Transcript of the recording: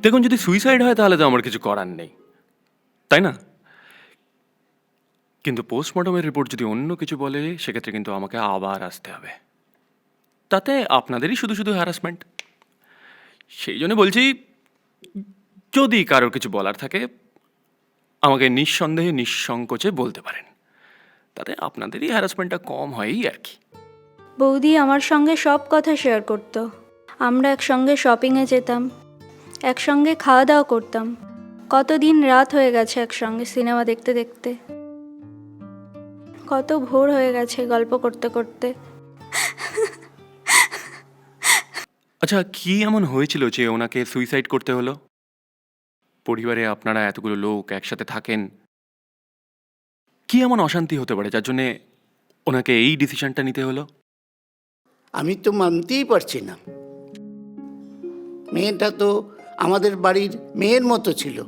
দেখুন, যদি সুইসাইড হয় তাহলে তো আমার কিছু করার নেই, তাই না? কিন্তু পোস্টমর্টমের রিপোর্ট যদি অন্য কিছু বলে সেক্ষেত্রে কিন্তু আমাকে আবার আসতে হবে। তাতে আপনাদেরই শুধু শুধু হ্যারাসমেন্ট। সেই জন্য বলছি, যদি কারোর কিছু বলার থাকে আমাকে নিঃসন্দেহে নিঃসংকোচে বলতে পারেন। তাতে আপনাদেরই হ্যারাসমেন্টটা কম হয়ই আর কি। বৌদি আমার সঙ্গে সব কথা শেয়ার করতো। আমরা একসঙ্গে শপিংয়ে যেতাম, একসঙ্গে খাওয়া দাওয়া করতাম। কতদিন রাত হয়ে গেছে একসঙ্গে সিনেমা দেখতে দেখতে, কত ভোর হয়ে গেছে গল্প করতে করতে। আচ্ছা, কি এমন হয়েছিল যে ওনাকে সুইসাইড করতে হলো? পরিবারে আপনারা এতগুলো লোক একসাথে থাকেন, কি এমন অশান্তি হতে পারে যার জন্যে ওনাকে এই ডিসিশনটা নিতে হলো? আমি তো মানতেই পারছি না। মেয়েটা তো আমাদের বাড়ির মেয়ের মতো ছিল।